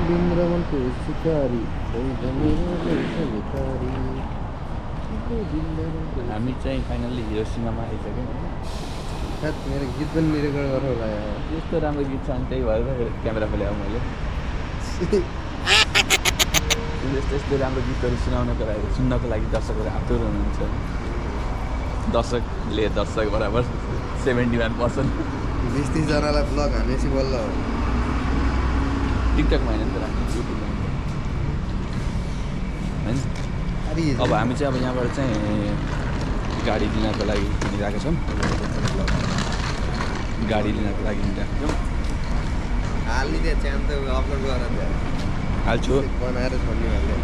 वृन्दावनको शिकारी भिखारी। हामी चाहिँ फाइनल्ली हिरोसिमामा आइसक्यौँ होइन। साथ मेरो गीत पनि रेकर्ड गरेर होला यार। यस्तो राम्रो गीत छ अनि त्यही भएर क्यामेरा खोल्याएँ मैले। यस्तो यस्तो राम्रो गीतहरू सुन्नको लागि दर्शकहरू आतुर हुनुहुन्छ। दर्शकले दर्शक बराबर 71%। 20-30 जनालाई ब्लग हानेपछि बल्ल हो। टिकटकमा होइन नि त राख्ने, युट्युबमा होइन। अब हामी चाहिँ अब यहाँबाट चाहिँ गाडी लिनको लागि हिँडिरहेको छौँ। गाडी लिनको लागि हिँडिरहेको छौँ। हालिदिए च्यान त अपलोड गरेर हाल्छु बनाएर छोड्ने भन्ने।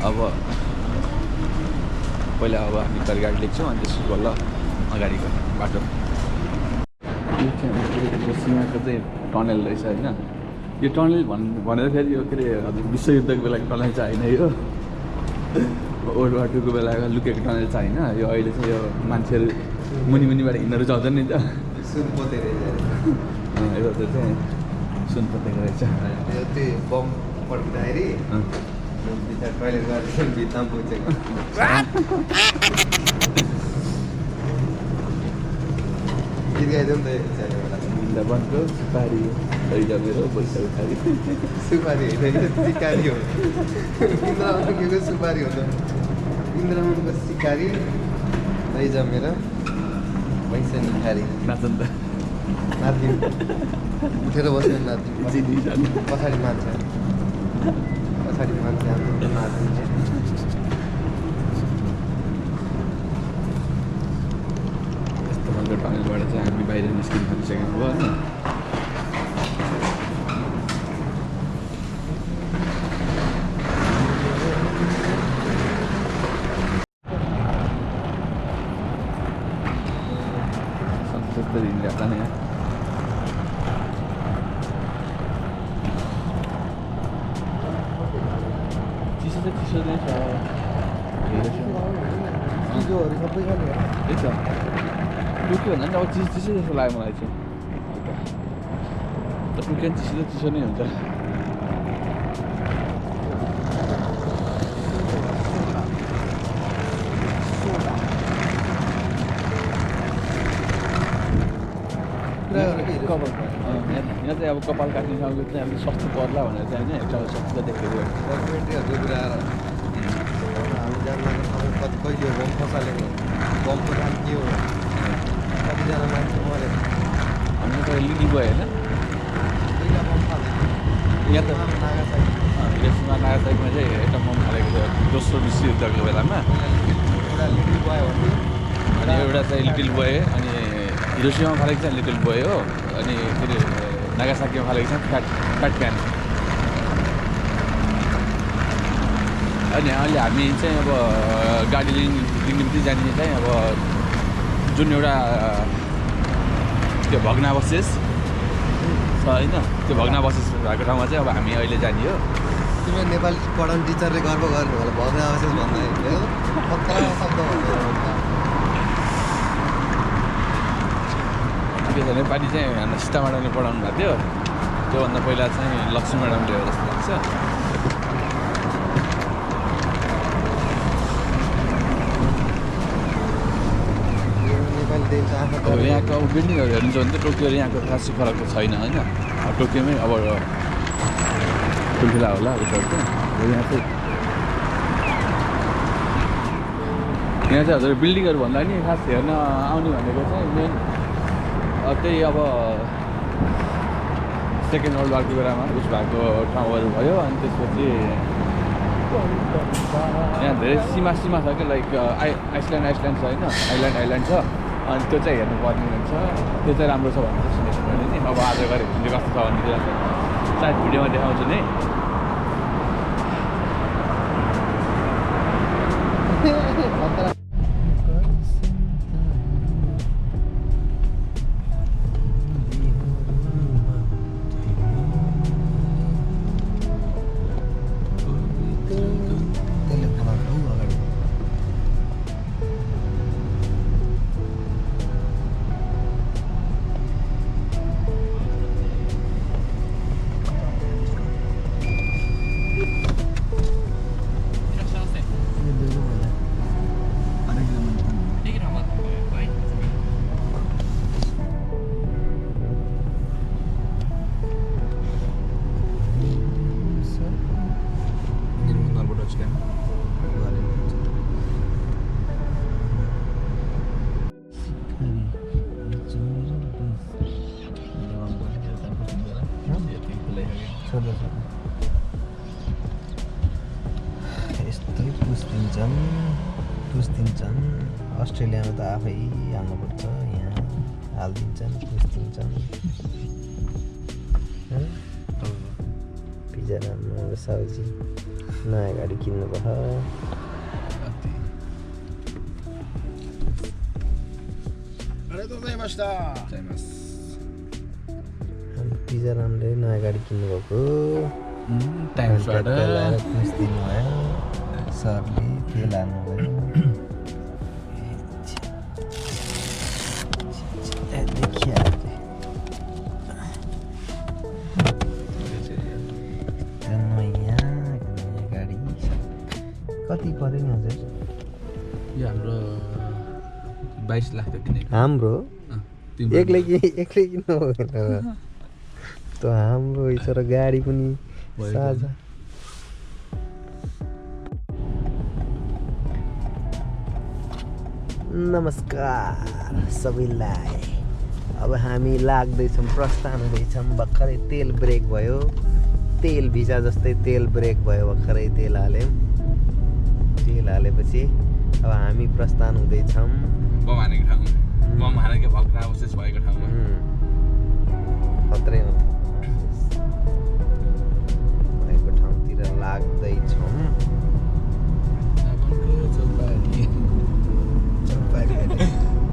अब पहिला अब हामी तर गाडी लेख्छौँ अनि त्यसपछि बल्ल अगाडिको बाटो। यो चाहिँ सिमाको चाहिँ टनल रहेछ होइन। यो टनल भनेर फेरि यो के अरे हजुर विश्वयुद्धको बेलाको टनल चाहिँ होइन। यो ओल्ड वाटरको बेलाको लुकेको टनल चाहिँ होइन। यो अहिले चाहिँ यो मान्छेहरू मुनिबाट हिँड्नु चल्दैन नि त। सुनपोते रहेछ यता चाहिँ सुनपोतेको रहेछ। त्यो बम पड्किँदाखेरि टोइलेट गरेर भित्तामा पुगेको गीत गाइदिउँ नि त। वृन्दावनको सुपारी लैजा मेरो पैसा उठारी। सुपारी होइन सिकारी हो। वृन्दावनको सुपारी हो त। वृन्दावनको सिकारी लैजा मेरो पैसा निखारी। नाच नि त। नाच्यौँ उठेर बस्ने नाच्यौँ। पछाडि मान्छे हाम्रो नाचिन्छ। यस्तो खालको टनलबाट चाहिँ हामी बाहिर निस्किनु थालिसकेको हो होइन। त्यस्तो हिँडिरहेको नि यहाँ। चिसो नै छ। चिजोहरू सबै छ नि। त्यही छ टोकियो भन्दा पनि अब चिसो जस्तो लाग्यो मलाई चाहिँ। टोकियो चिसो नै हुन्छ। यहाँ चाहिँ अब कपाल काट्ने ठाउँको चाहिँ अलिक सस्तो पर्ला भनेर चाहिँ होइन एउटा सस्तो देखेको डकुमेन्ट्रीहरू पुऱ्याएर हामी जान लाग्ने ठाउँ कति कहिले हो बम फसालेको। बमको नाम के हो? कतिजना मान्छे मऱ्यो। हाम्रो त लिडी भयो होइन। पहिला बम फालेको यहाँ त नागासाकी। यसमा नागासाकीमा चाहिँ एउटा बम फालेको थियो दोस्रो विश्वयुद्धको बेलामा। एउटा लिटिल बोय भन्ने अनि एउटा चाहिँ लिटिल बोय अनि हिरोसिमामा फालेको चाहिँ लिटिल बोय हो। अनि फेरि नागासाकीमा फालेको चाहिँ फ्याट क्यान। अनि अहिले हामी चाहिँ अब गाडी निम्ति जाने चाहिँ अब जुन एउटा त्यो भग्नावशेष छ होइन। त्यो भग्नावशेष भएको ठाउँमा चाहिँ अब हामी अहिले जाने हो। तिम्रो नेपाली पढाउने टिचरले गर्व गर्नु होला भग्नावशेष भन्दाखेरि पक्का शब्द के छ नेपाली चाहिँ हाम्रो सीता म्याडमले पढाउनु भएको थियो। त्योभन्दा पहिला चाहिँ लक्ष्मी म्याडमले हो जस्तो लाग्छ। अब यहाँको अब बिल्डिङहरू हेर्नुहुन्छ भने चाहिँ टोकियो र यहाँको खासै फरक त छैन होइन। टोकियोमै अब ठुल्ठुला होला उसहरू चाहिँ। यहाँ चाहिँ हजुर बिल्डिङहरू भन्दा नि खास हेर्न आउने भनेको चाहिँ मेन त्यही अब सेकेन्ड वर्ल्ड वारको बेलामा उस भएको ठाउँहरू भयो। अनि त्यसपछि यहाँ धेरै सीमा छ क्या लाइक आइसल्यान्ड छ होइन। आइल्यान्ड छ। अनि त्यो चाहिँ हेर्नुपर्ने हुन्छ। त्यो चाहिँ राम्रो छ भनेर चाहिँ सुनेको मैले नि। अब आज गऱ्यो भने कस्तो छ भन्ने चाहिँ सायद भिडियोमा देखाउँछु नि। सोध्नु यस्तै पुस दिन्छन् अस्ट्रेलियामा त आफै हाल्नुपर्छ यहाँ हालिदिन्छन् पुस दिन्छन् पिज्जा राम्रो साउजी नयाँ गाडी किन्नु भयो पिज्जा रामले नयाँ गाडी किन्नु भएको पुस दिनुभयो सरले तेल हाल्नुभयो कति पर्यो नि हजुर यो हाम्रो 22 लाख किनेको हाम्रो एक्लै किन्नु हो त हाम्रो तर गाडी पनि साझा नमस्कार सबैलाई अब हामी लाग्दैछौँ प्रस्थान हुँदैछौँ भर्खरै तेल ब्रेक भयो तेल भिजा जस्तै तेल ब्रेक भयो भर्खरै तेल हालेपछि अब हामी प्रस्थान हुँदैछौँ बम हानेको ठाउँमा बम हानेको भग्नावशेष भएको ठाउँमा खत्रै भएको ठाउँतिर लाग्दैछौँ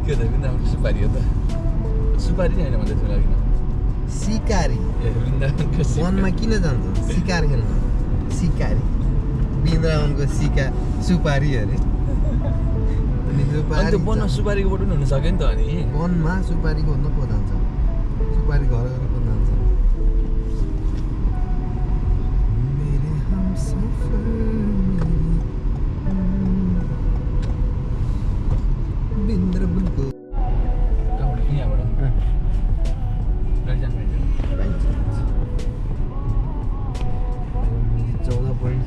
के त वृन्दावनको सुपारी हो त सुपारी होइन भन्दै थियो लागि सिकारी वृन्दावनको वनमा किन जान्छ सिकार खेल्न सिकारी वृन्दावनको सुपारी अरे अनि अन्त वनमा सुपारीको बोट पनि हुन सक्यो नि त अनि वनमा सुपारीको भन्दा पो जान्छ सुपारी घर घर पो जान्छ मेरे हमसफर बिन्द्रबुलको कहाँबाट यहाँबाट लैजान भाइ 14 पोइन्ट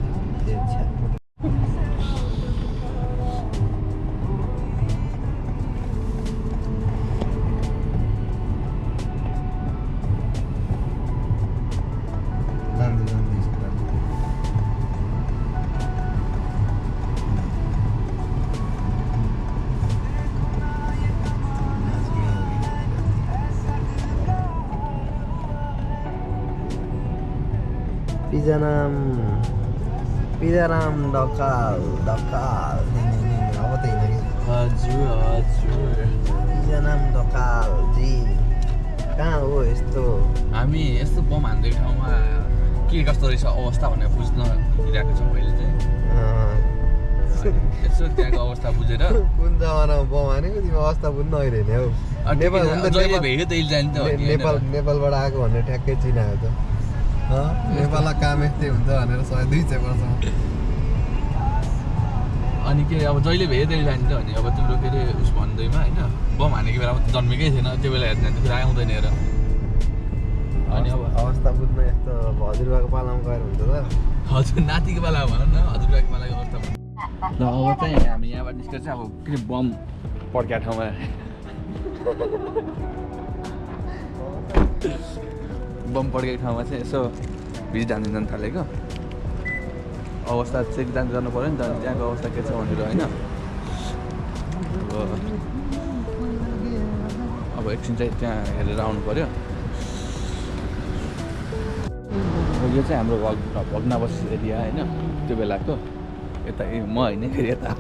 पिज्जा नाम ढकाल अब त होइन हजुर पिज्जा नाम ढकाल जी कहाँ हो यस्तो हामी यस्तो बम हान्दै ठाउँमा के कस्तो रहेछ अवस्था भनेर बुझ्न हिँडिरहेको छौँ अहिले चाहिँ यसो त्यहाँको अवस्था बुझेर कुन जमानामा बम हानेको तिमी अवस्था बुझ्न अहिले हौ नेपाल जहिले भेट्यो त्यही जाने त नेपालबाट आएको भन्ने ठ्याक्कै चिनाएको त नेपालमा काम यस्तै हुन्छ भनेर 100-200 वर्ष अनि के अब जहिले भेट्यो त्यही जान्छ भने अब तिम्रो के अरे उस भन्दैमा होइन बम हानेको बेलामा त जन्मेकै थिएन त्यो बेला हेर्ने त फेरि आउँदैन हेर अनि अब अवस्था बुझ्न यस्तो हजुरबाको पालामा गएर हुन्छ त हजुर नातिको बेला भनौँ न हजुरबाको बेलाको अवस्था ल अब चाहिँ हामी यहाँबाट निस्केर चाहिँ अब के बम पड्किया ठाउँमा बम पड्केको ठाउँमा चाहिँ यसो भिजिट हान्नु जानु थालेको अवस्था चेक गर्नु पऱ्यो नि त त्यहाँको अवस्था के छ भनेर होइन अब एकछिन चाहिँ त्यहाँ हेरेर आउनु पऱ्यो यो चाहिँ हाम्रो भग्नावशेष एरिया होइन त्यो बेलाको यता म होइन फेरि यता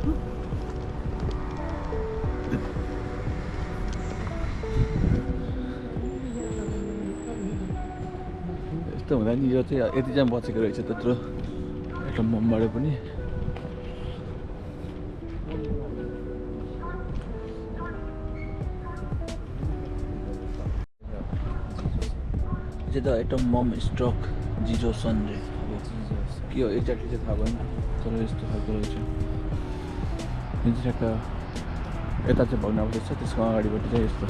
यस्तो हुँदा नि यो चाहिँ यति चाहिँ बचेको रहेछ त्यत्रो एटम बमबाट पनि चाहिँ द एटम बम स्ट्रोक जिजोसन रे अब के हो एक्ज्याक्टली चाहिँ थाहा भएन तर यस्तो खालको रहेछ जुन चाहिँ ठ्याक्क यता चाहिँ भग्नावशेष छ त्यसको अगाडिपट्टि चाहिँ यस्तो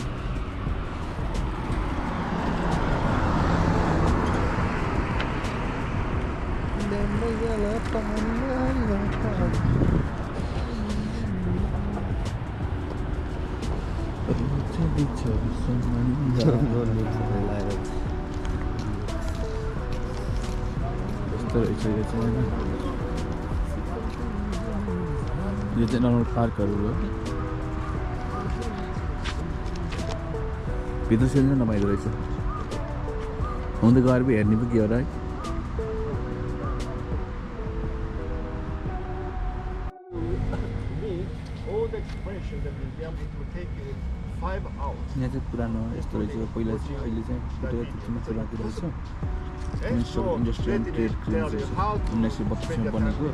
यस्तो रहेछ यो चाहिँ होइन यो चाहिँ नर्मल पार्कहरू हो भित्र सेल्न नपाइदो रहेछ हुन त गएर पो हेर्ने पो के हो र है यहाँ चाहिँ पुरानो यस्तो रहेछ पहिला चाहिँ अहिले चाहिँ त्यति मात्र बाँकी रहेछ minister of industry and trade clearance रहेछ 1932 मा बनेको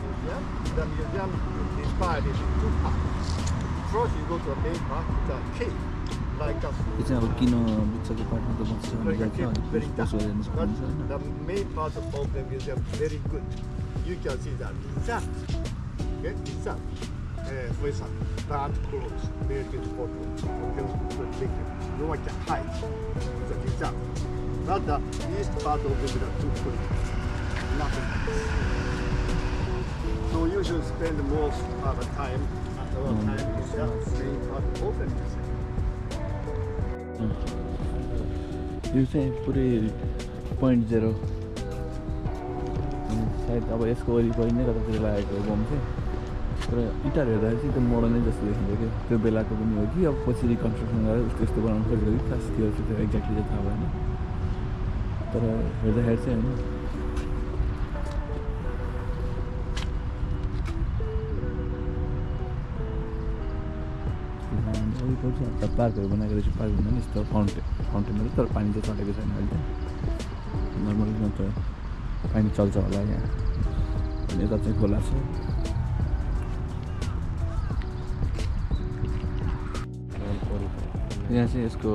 यो चाहिँ अब किन बिचको पार्टमा त बस्छ भने चाहिँ पशुहरू हेर्न सक्नुहुन्छ होइन with some bad clothes, very good photos. You like the height, the design. Not the east part of the too quick. Nothing. So you should spend most of the time at our time is staying part open. यो चाहिँ पुरै 0.0 सायद अब यसको वरिपरि नै कतातिर लागेको हो बम चाहिँ तर इँटाहरू हेर्दाखेरि चाहिँ त्यो मोडर्नै जस्तो देखिन्छ कि त्यो बेलाको पनि हो कि अब पछि रिकन्स्ट्रक्सन गरेर उस्तो यस्तो बनाउनु खोजेको कि खास के हो त्यो एक्ज्याक्टली चाहिँ थाहा भएन तर हेर्दाखेरि चाहिँ होइन वरिपरि पार्कहरू बनाएको रहेछ पार्क भन्दा पनि यस्तो फाउन्टेनहरू तर पानी चाहिँ चलेको छैन अहिले नर्मली त पानी चल्छ होला यहाँ अनि यता चाहिँ खोला छ यहाँ चाहिँ यसको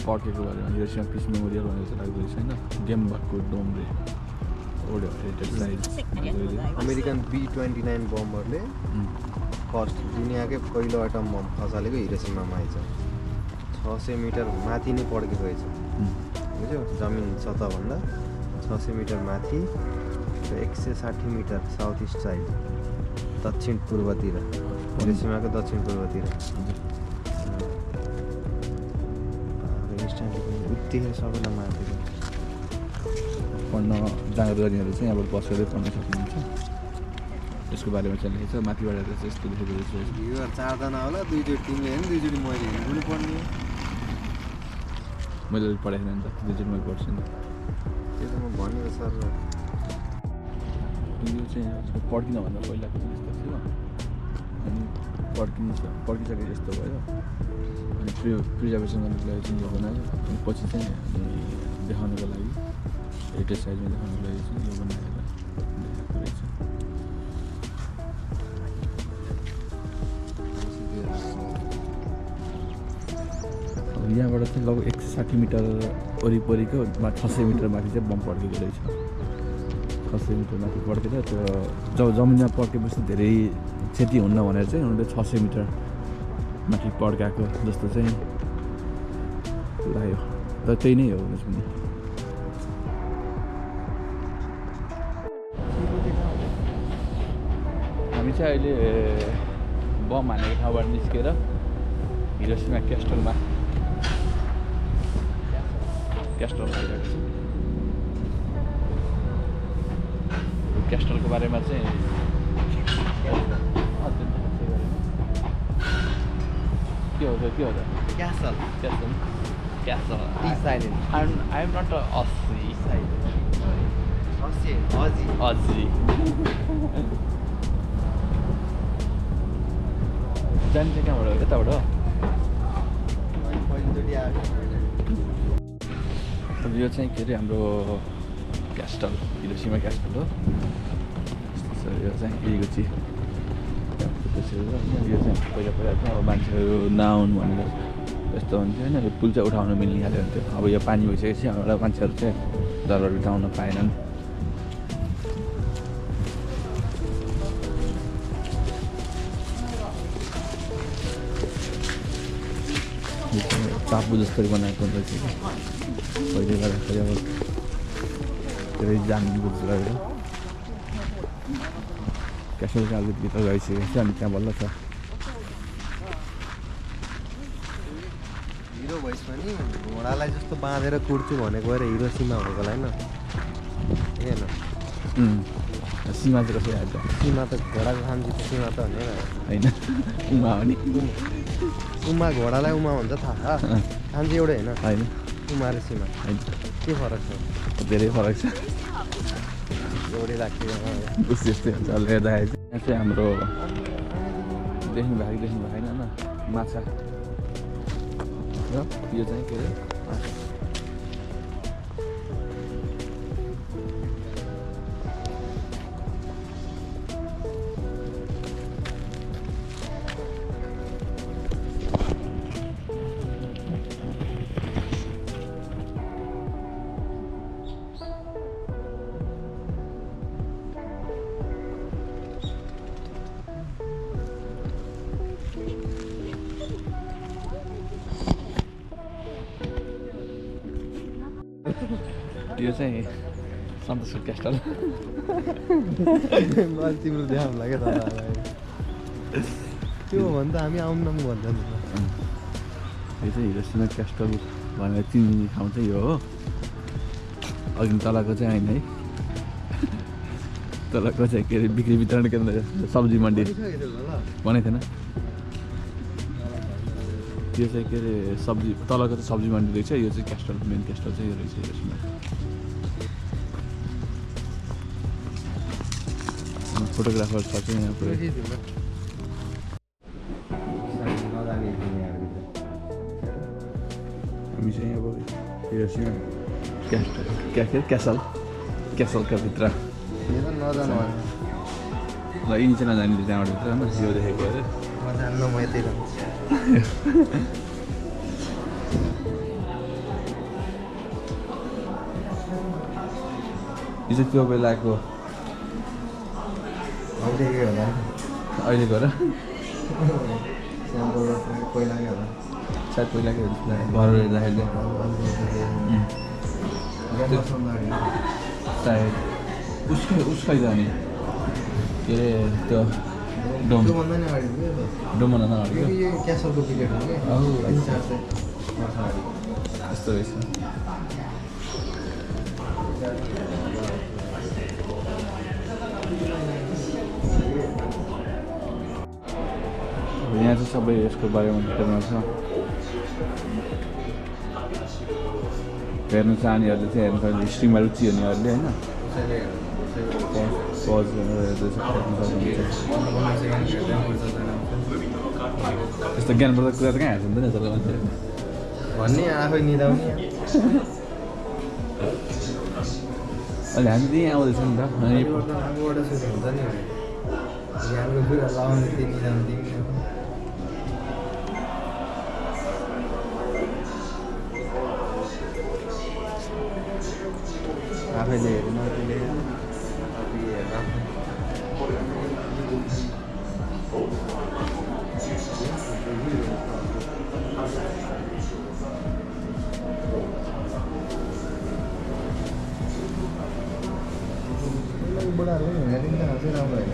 पड्केको बारेमा हिरोसिमा पिस मेमोरियल भनेर चाहिँ लाग्दो रहेछ होइन गेम भएको डोमले old heritage site American B-29 बमहरूले फर्स्ट दुनियाँकै पहिलो एटम बम खसालेको हिरोसिमामा आइछ 600 मिटर माथि नै पड्केको रहेछ बुझ्यो जमिन सतहभन्दा 600 मिटर माथि र 160 मिटर साउथ इस्ट साइड दक्षिण पूर्वतिर हिरोसिमाको दक्षिण पूर्वतिर उत्तिकै सबैलाई मार्दिएको पढ्न जाँगर गर्नेहरू चाहिँ अब बसेरै पढ्न सक्नुहुन्छ यसको बारेमा चाहिँ लेखेको छ माथिबाट चाहिँ यस्तो लेखेको रहेछ यो 4 जना होला दुईचोटि तिमीले हेर्नु दुईचोटि मैले हेर्नु पनि पर्ने मैले पढाएको छैन नि त दुईचोटि मैले पढ्छु नि त्यो त म भनेको सर यो चाहिँ पड्किनभन्दा पहिलाको चाहिँ यस्तो थियो अनि पड्किसके जस्तो भयो अनि प्रिजर्भेसन गर्नुको लागि चाहिँ यो बनायो अनि पछि चाहिँ देखाउनुको लागि हेरिटेज साइडमा देखाउनुको लागि चाहिँ यो बनाएर देखाएको रहेछ अब यहाँबाट चाहिँ लगभग 160 मिटर वरिपरिको 600 मिटर माथि चाहिँ बम पड्केको रहेछ 600 मिटर माथि पड्केर त्यो जब जमिनमा पड्केपछि धेरै क्षति हुन्न भनेर चाहिँ उनीहरूले 600 मिटर माथि पड्काएको जस्तो चाहिँ लाग्यो तर त्यही नै हो पनि हामी चाहिँ अहिले बम हानेको ठाउँबाट निस्केर हिरोसिमा क्यास्टलमा आइरहेको छ क्यास्टलको बारेमा चाहिँ के हो त castle castle T silent I am not अस्सी अझी जाने चाहिँ कहाँबाट यताबाट पहिलोचोटि आएको अब यो चाहिँ के अरे हाम्रो क्यास्टल हिरोसिमा क्यास्टल हो यो चाहिँ इगुची यो चाहिँ पहिला चाहिँ अब मान्छेहरू नआउनु भनेर यस्तो हुन्थ्यो होइन यो पुल चाहिँ उठाउनु मिल्ने खाले हुन्थ्यो अब यो पानी भइसकेपछि हाम्रो मान्छेहरू चाहिँ जलहरू उठाउन पाएनन् टापु जस्तो बनाएको रहेछ कि पहिले गर्दाखेरि अब धेरै जान बुझ्छ गरेर क्यासलको अलिकति भित्र गइसकेको छ अनि त्यहाँ बल्ल छ हिरो भइस भने घोडालाई जस्तो बाँधेर कुर्छु भनेको भएर हिरोसिमा भएको होला होइन हेर्न सीमा चाहिँ कसरी आएको सीमा त घोडाको खान्छी सीमा त भने होइन उमा हो नि उमा घोडालाई उमा भन्छ थाहा खान्छी एउटै होइन होइन उमा र सीमा होइन के फरक छ धेरै फरक छ एउटै लाग्थ्यो उस यस्तै हुन्छ अहिले हेर्दाखेरि चाहिँ यहाँ चाहिँ हाम्रो देख्नु भएको होइन माछा र यो चाहिँ के अरे यो चाहिँ सन्तोषको क्यास्टल मैले तिम्रो देखाउनु लाग्यो तपाईँलाई त्यो हो भने त हामी आउनु भन्छ नि यो चाहिँ हिरोसिना क्यास्टल भनेर चिन्ने ठाउँ चाहिँ यो हो अघि तलको चाहिँ होइन है तलको चाहिँ के अरे बिक्री वितरण केन्द्र सब्जी मन्डी भनेको थिएन यो चाहिँ के अरे सब्जी तलको चाहिँ सब्जी मन्डी रहेछ यो चाहिँ क्यास्टल मेन क्यास्टल चाहिँ यो रहेछ हिरोसिना फोटोग्राफर छ चाहिँ यहाँ पुरै हामी चाहिँ अब हिरोसिना क्यासलका भित्र ल यिनी चाहिँ नजाने त्यहाँबाट भित्र होइन यो देखेको अरे जान्न म यतै यो चाहिँ त्यो बेलाको देखेको होला अहिलेको र पहिलाकै होला सायद पहिलाकै घर हेर्दाखेरि सायद उसकै जाने के अरे त्यो त्योभन्दा नि अगाडि डोमभन्दा नअगाडि यो क्यासलको पिरियड हो कि यस्तो रहेछ यहाँ चाहिँ सबै यसको बारेमा डिटेलमा छ हेर्नु चाहनेहरूले चाहिँ हेर्नु सक्छ हिस्ट्रीमा रुचि हुनेहरूले होइन पज त्यस्तो ज्ञानवर्धक कुरा त कहाँ हेर्छ नि त्यसलाई मान्छे भन्ने आफै निदाउने अहिले हामी त्यहीँ आउँदैछ नि त अनि आफूबाट सुरु हुन्छ नि ज्ञानको कुरा लाउने त्यो निदाउने तिमी आफैले हेर्नु त्यसले बुढाहरूले हेरिन्छ चाहिँ राम्रो होइन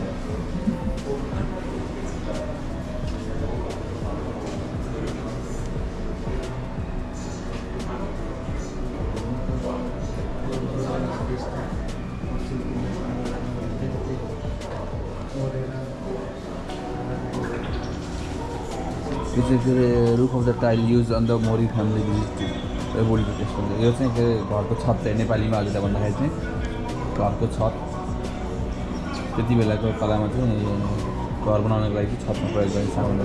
यो चाहिँ के अरे roof of the tile use on the Mori family बोडीको टेस्ट हुन्छ यो चाहिँ के अरे घरको छत चाहिँ नेपालीमा हजुर भन्दाखेरि चाहिँ घरको छत त्यति बेलाको कलामा चाहिँ घर बनाउनको लागि चाहिँ छतमा प्रयोग गर्ने सामान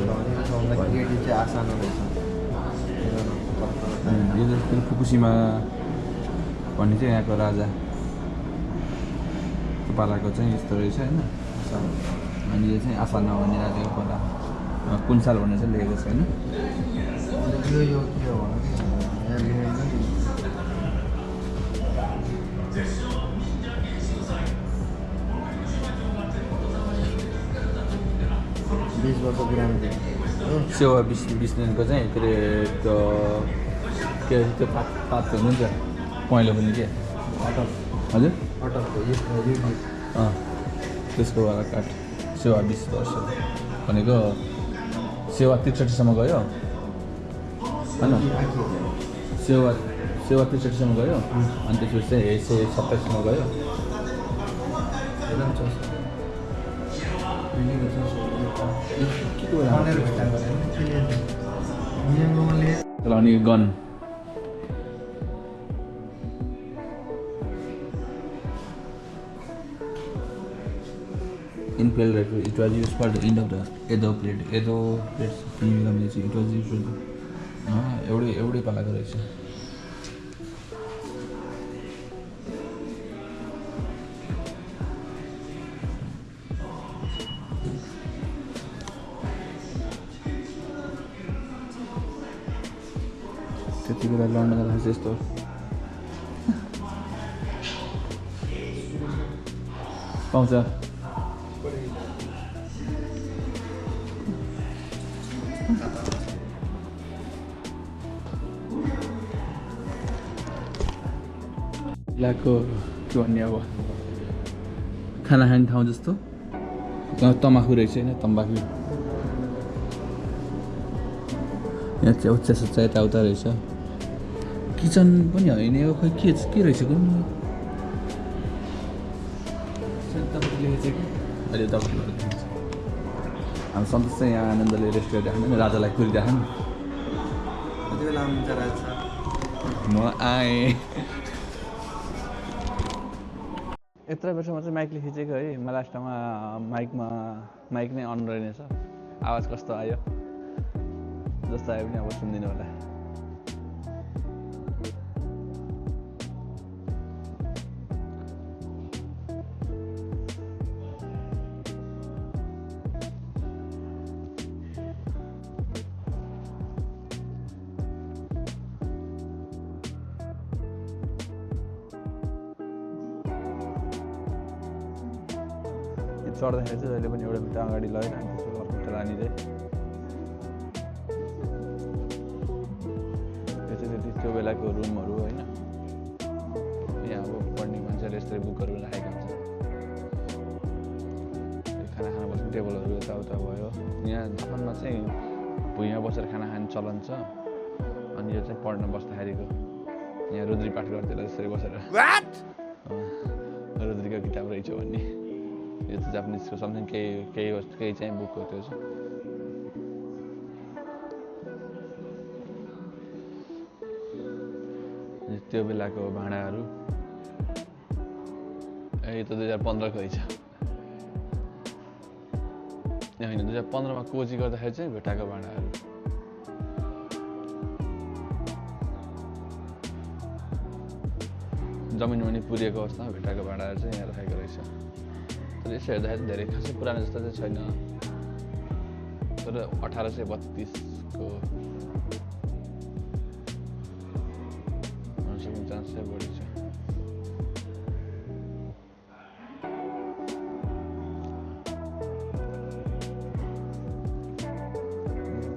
यो चाहिँ फुकुसीमा भन्ने चाहिँ यहाँको राजा पालाको चाहिँ यस्तो रहेछ होइन अनि यो चाहिँ आसाना भन्ने राजाको पाला कुन साल भनेर चाहिँ लेखेको छ होइन यो के हो बिस वर्ष पुरानो सेवा बिस्नेनको चाहिँ के अरे त्यो के अरे त्यो पात हुनुहुन्छ पहेँलो पनि के हजुर त्यसको वाला काठ सेवा 20 वर्ष भनेको सेवा 63सम्म गयो होइन सेवा 63सम्म गयो अनि त्यसपछि चाहिँ 27सम्म गयो चलाउने gun infiltrator. It was used for the end of the Edo plate. Edo plates it was used for every पालाको रहेछ. त्यति बेला लन्डन गएको जस्तो पाउँछ. जिल्लाको के भन्ने अब खाना खाने ठाउँ जस्तो तम्बाकु रहेछ होइन तम्बाकु यहाँ चाहिँ उच्च सुच्चा यताउता रहेछ. किचन पनि होइन यो खै के रहेछ कुन अहिले तपाईँ हामी सन्तोष चाहिँ यहाँ आनन्दले रेस्ट गरिराख्नु राजालाई कुरिराख्नु. म आएँ यत्रो वर्षमा चाहिँ माइकले खिचेको है. म लास्टमा माइक नै अन रहेछ. आवाज कस्तो आयो जस्तो आयो पनि अब सुनिदिनु होला. चढ्दाखेरि चाहिँ जहिले पनि एउटा भित्र अगाडि लगेर अनि त्यसको अर्को लाने चाहिँ त्यो चाहिँ त्यति त्यो बेलाको रुमहरू होइन. यहाँ अब पढ्ने मान्छेले यस्तै बुकहरू राखेको हुन्छ. त्यो खाना खाना बस्ने टेबलहरू यताउता भयो. यहाँ जापानमा चाहिँ भुइँमा बसेर खाना खाने चलन छ. अनि यो चाहिँ पढ्न बस्दाखेरिको यहाँ रुद्री पाठ गर्दै यसरी बसेर रुद्रीको किताब रहेछ भन्ने. यो चाहिँ जापानिजको समथिङ केही चाहिँ बुक हो त्यो चाहिँ. त्यो बेलाको भाँडाहरू यो त 2015 को रहेछ. होइन 2015 मा कोजी गर्दाखेरि चाहिँ भेटाएको भाँडाहरू. जमिनमा पनि पुरिएको अवस्थामा भेटाएको भाँडाहरू चाहिँ यहाँ राखेको रहेछ. तर यसो हेर्दाखेरि धेरै खासै पुरानो जस्तो चाहिँ छैन. तर 1832 को हुन सक्ने चान्स चाहिँ बढी छ.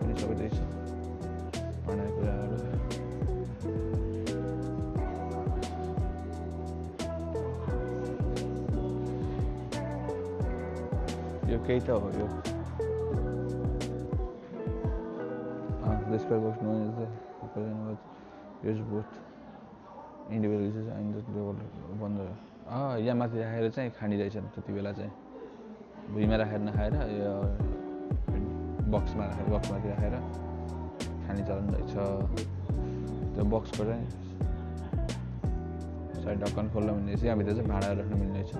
पनि सबै त्यही छ भाँडा कुराहरू. यो केही त हो. यो this pair was known as the person was used both individual uses and the one यहाँ माथि राखेर चाहिँ खानिरहेछ त्यति बेला चाहिँ. भुइँमा राखेर नखाएर यो बक्समाथि राखेर खाने चलन रहेछ. त्यो बक्सको चाहिँ साइड ढक्कन खोल्न मिल्ने रहेछ. यहाँभित्र चाहिँ भाँडाहरू राख्न मिल्ने रहेछ.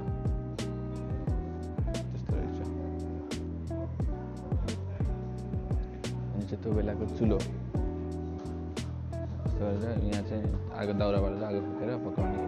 त्यो बेलाको चुलो गरेर यहाँ चाहिँ आगो दाउराबाट आगो फुकेर पकाउने.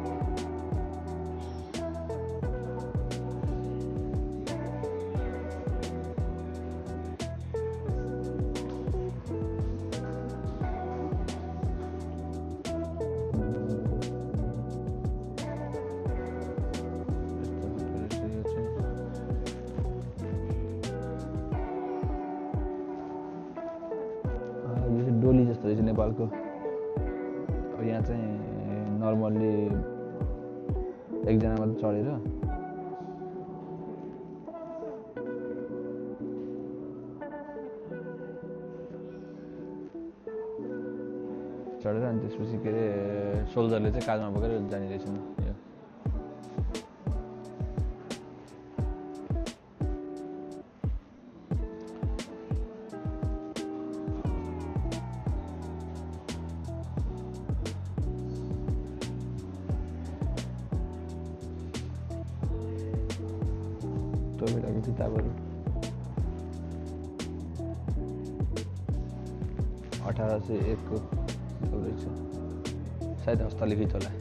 डोली जस्तो रहेछ नेपालको. अब यहाँ चाहिँ नर्मल्ली एकजना मात्र चढेर अनि त्यसपछि के अरे सोल्जरले चाहिँ काँधमा बोकेर जाने रहेछन्. त्यो बेलाको किताबहरू 1801 को किताब रहेछ सायद हस्तलिखित होला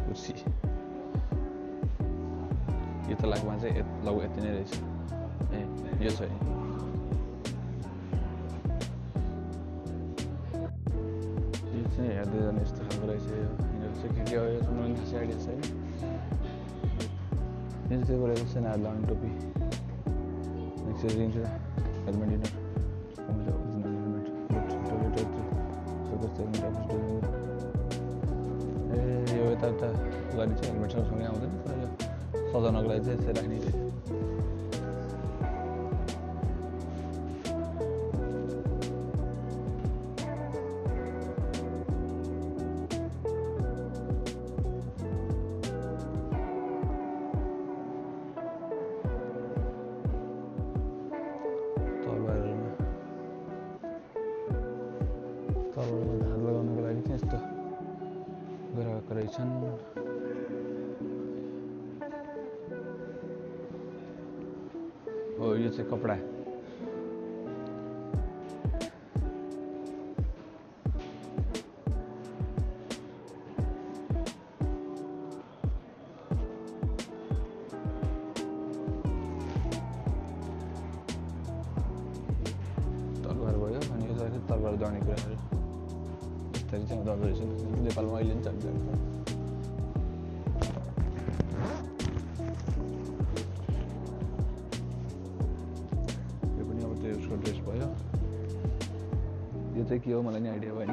कुर्सी यो तलाकमा चाहिँ लगभग यति नै रहेछ ए यो छ यो चाहिँ हेर्दै जाने यस्तो खालको रहेछ यो यिनीहरू चाहिँ के हो यो मलाई खासै आइडिया छैन यो चाहिँ गरेको छैन लाउने टोपी नेक्स्ट रिङ छ हेलमेट डिनर ओरिजिनल हेलमेट यो यता गाडी चाहिँ हेलमेट सँगसँगै आउँदैन तर यो सजाउनको लागि चाहिँ यसरी राख्ने रहेछ तलवारमा धार लगाउनको लागि चाहिँ यस्तो गराएको रहेछन् हो यो चाहिँ कपडा तलवार भयो अनि यो चाहिँ तलवार दौड्ने कुराहरू यस्तरी चाहिँ दौड्दो रहेछ नेपालमा अहिले पनि चलिरहेको छ उसको ड्रेस भयो यो चाहिँ के हो मलाई नि आइडिया भएन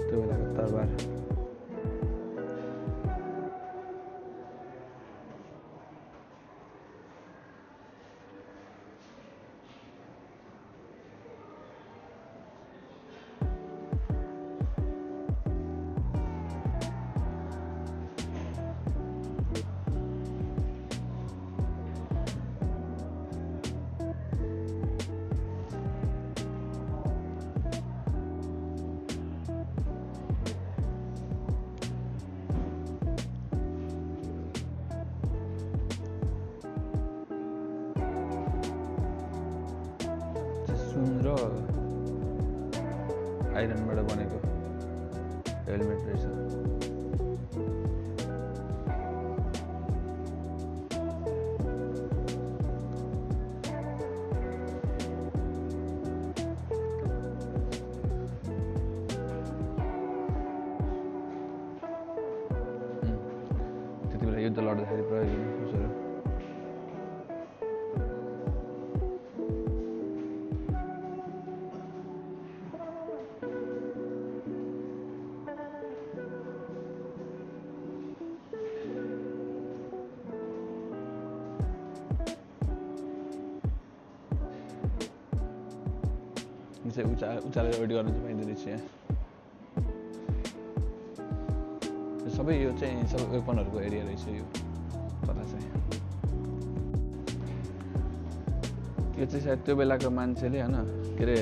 त्यो बेलाको तरबार सुन र आइरनबाट बनेको हेलमेट रहेछ त्यति बेला युद्ध लड्दाखेरि प्रयोग हुने कुराहरू उचालेर एडिट गर्न चाहिँ पाइँदो रहेछ यहाँ सबै यो चाहिँ सबै वेपनहरूको एरिया रहेछ यो कता चाहिँ यो चाहिँ सायद त्यो बेलाको मान्छेले होइन के अरे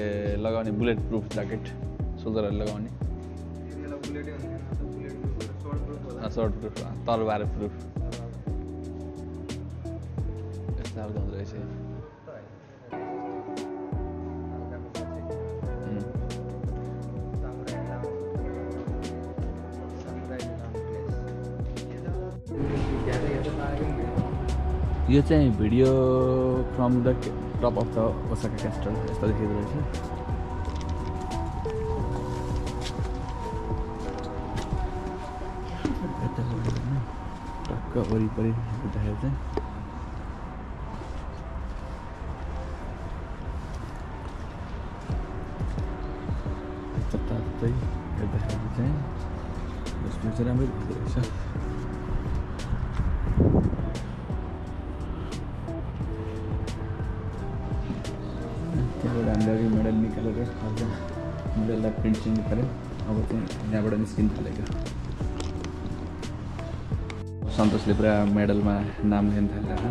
लगाउने बुलेट प्रुफ ज्याकेट सोल्जरहरूले लगाउने सर्ट प्रुफ तरबार प्रुफ यस्तो खालको हुँदो रहेछ यो चाहिँ video from the top of the Osaka castle यस्तो देखिँदो रहेछ वरिपरि हेर्दाखेरि चाहिँ जताततै हेर्दाखेरि चाहिँ यसमा चाहिँ राम्रै हुँदो रहेछ। त्यहाँबाट हामीले अघि मोडल निकालेर अर्को मोडललाई प्रिन्ट चाहिँ निकाल्यो। अब चाहिँ यहाँबाट निस्किनु थालेको। सन्तोषले पुरा मेडलमा नाम लिन थालिरहेको।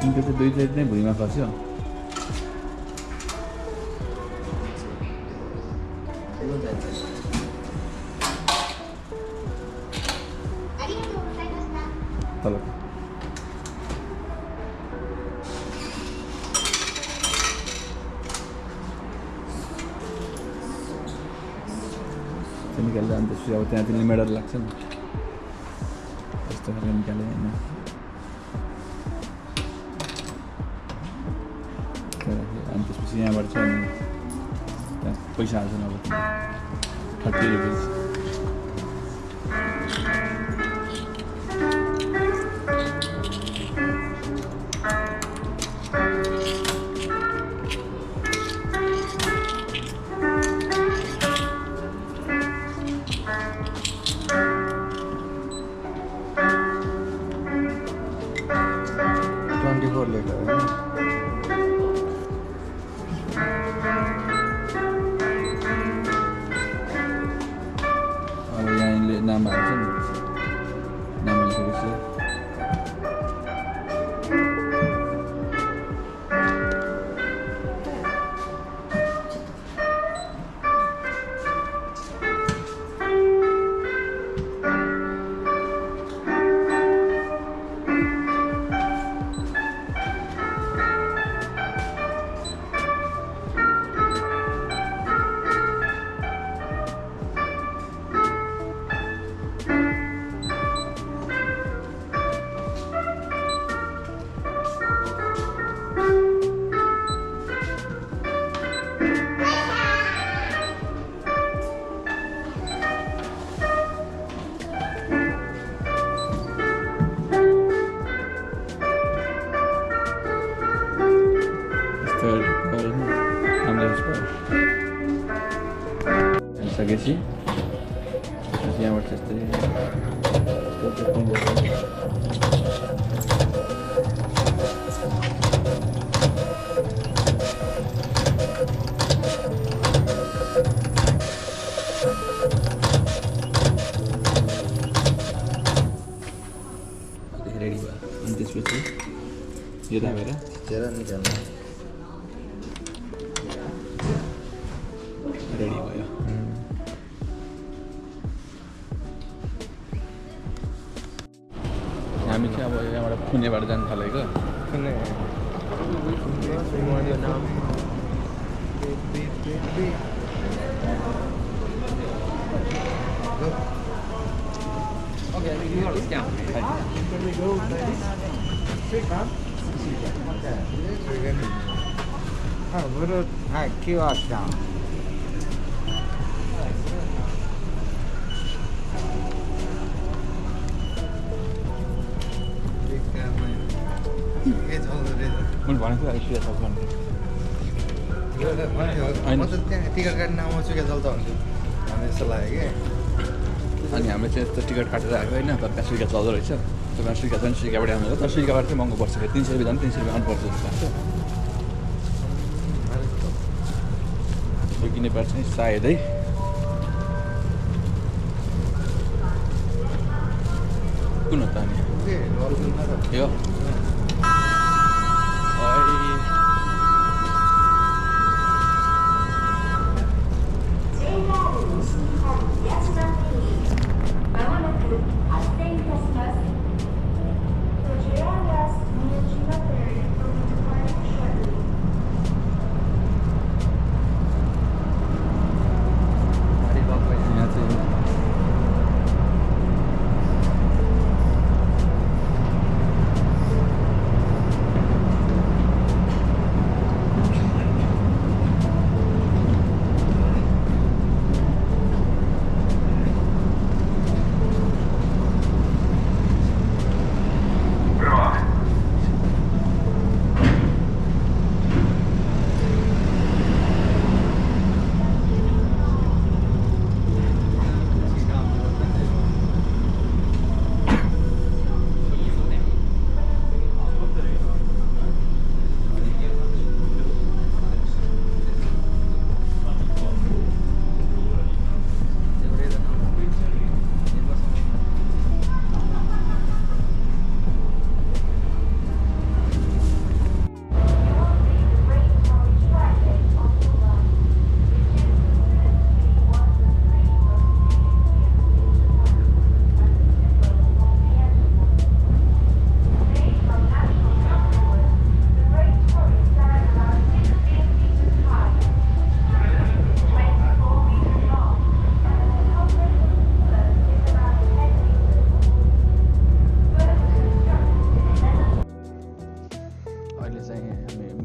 उनको चाहिँ दुई साइड नै भुइँमा खस्यो। तल निकालेर अनि त्यसपछि अब त्यहाँ चाहिँ मेडल लाग्छ नि यस्तो खालको निकाल्यो होइन। अनि त्यसपछि यहाँबाट चाहिँ त्यहाँ पैसा हाल्छन् अब 30 रुपियाँ। नाम हाल्छ नि नाम हालिसकेपछि सकेपछि यहाँबाट त्यस्तै रेडी भयो। अनि त्यसपछि यो दाबेर निकाल्नु रेडी भयो। हामी चाहिँ अब यहाँबाट पुणेबाट जानु थालेको। Okay, you got it down. Can we go like this? Sit down. मैले भनेको आइसकेको छ भने म त त्यहाँ टिकट काट्न आउँछु क्या चल्छ भन्छु हामी जस्तो लाग्यो कि। अनि हामीले चाहिँ यस्तो टिकट काटेर आएको होइन तर त्यहाँ सुइका चल्दो रहेछ। त्यहाँ सुइका झन् सुइकाबाट आउनु तर सुइकाबाट चाहिँ महँगो पर्छ। 300 रुपियाँ झन् 300 रुपियाँ आउनुपर्छ जस्तो लाग्छ। यो किनेपछि चाहिँ सायदै कुन हो त अनि यो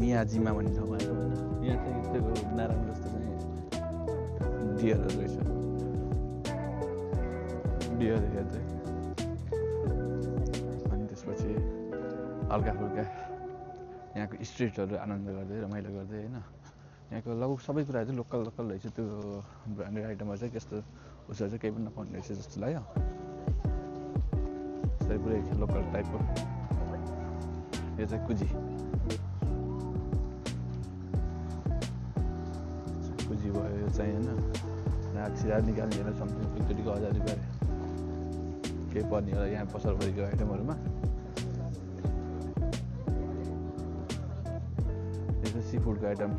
मियाजीमा भन्ने ठाउँमा आएको होइन यहाँ चाहिँ त्यो नराम्रो जस्तो चाहिँ डियरहरू रहेछ डियर हेर्दै अनि त्यसपछि हल्का फुल्का यहाँको स्ट्रिटहरू आनन्द गर्दै रमाइलो गर्दै होइन यहाँको लगभग सबै कुराहरू चाहिँ लोकल रहेछ त्यो ब्रान्डेड आइटमहरू चाहिँ त्यस्तो उसहरू चाहिँ केही पनि नपाउने रहेछ जस्तो लाग्यो त्यस्तै पुरै लोकल टाइपको यो चाहिँ कुजी भयो यो चाहिँ होइन नाचिरा निकाल्ने समथिङ एकचोटिको 1000 रुपियाँ केही पर्ने होला यहाँ पसलभरिको आइटमहरूमा यो चाहिँ सी फुडको आइटम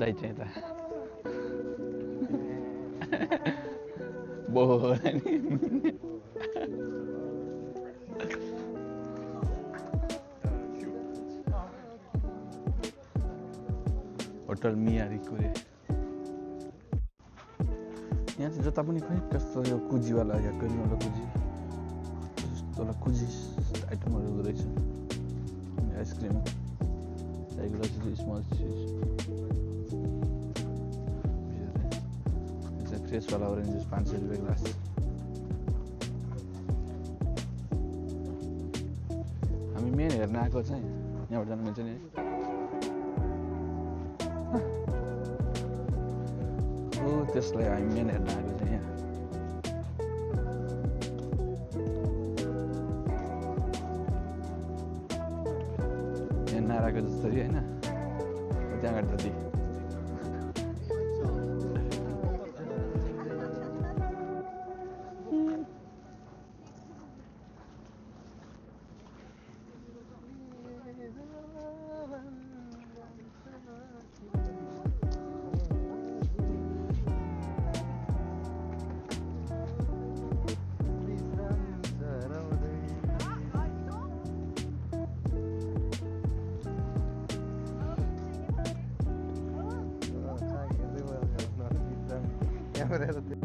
दाइ चाहिँ यता होटल मियारीको रे यहाँ चाहिँ जता पनि खै कस्तो यो कुजीवाला या करिवाला कुजी त्यस्तो कुजी आइटमहरू हुँदो रहेछ आइसक्रिम रेगुलर स्मल चिज फ्रेसवाला ओरेन्ज जुस 500 रुपियाँ ग्लास हामी मेन हेर्न आएको चाहिँ यहाँबाट जानु मिल्छ नि हो त्यसलाई हामी मेन हेर्न आएको चाहिँ यहाँ नाराको जस्तै होइन त्यहाँ अगाडि जति लगाइरहेको थियो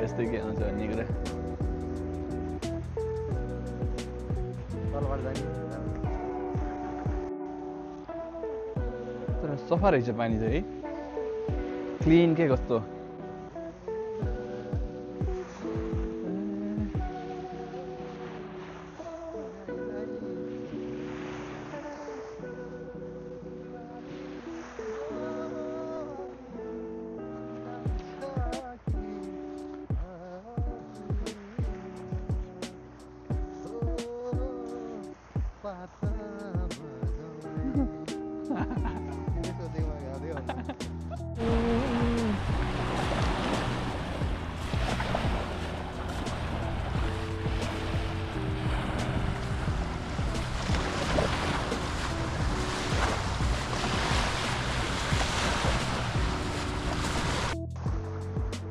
यस्तै के आउँछ भन्ने कुरा तर सफा रहेछ पानी चाहिँ है क्लिन के कस्तो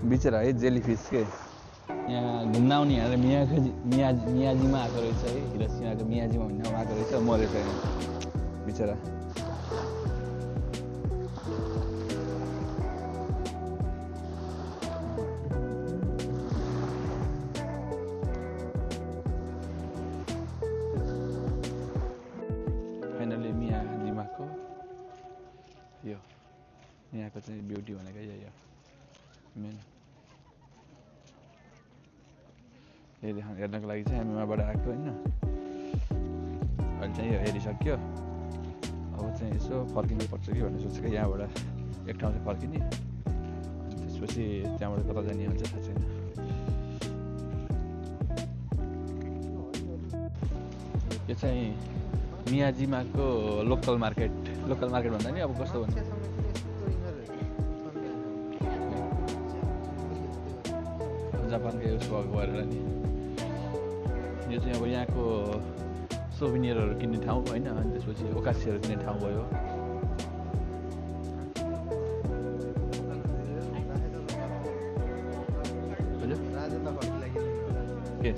बिचरा है जेलीफिस के यहाँ घुम्न आउने यहाँ मियाजीमा आएको रहेछ है हिरोसिमाको मियाजीमा भन्ने ठाउँमा आएको रहेछ मरेछ यहाँ बिचरा फाइनली मियाजीमाको यो यहाँको चाहिँ ब्युटी भनेको यही हो मेन हेर्नको लागि चाहिँ हामी उहाँबाट आएको होइन अहिले चाहिँ यो हेरिसक्यो अब चाहिँ यसो फर्किनु पर्छ कि भन्ने सोचेको यहाँबाट एक ठाउँ चाहिँ फर्किने अनि त्यसपछि त्यहाँबाट कता जाने हुन्छ थाहा छैन। यो चाहिँ मियाजिमाको लोकल मार्केट भन्दा नि अब कस्तो भन्नु जापानकै उस भएको भएर नि यो चाहिँ अब यहाँको सोभिनियरहरू किन्ने ठाउँ होइन, अनि त्यसपछि ओकासीहरू किन्ने ठाउँ भयो। के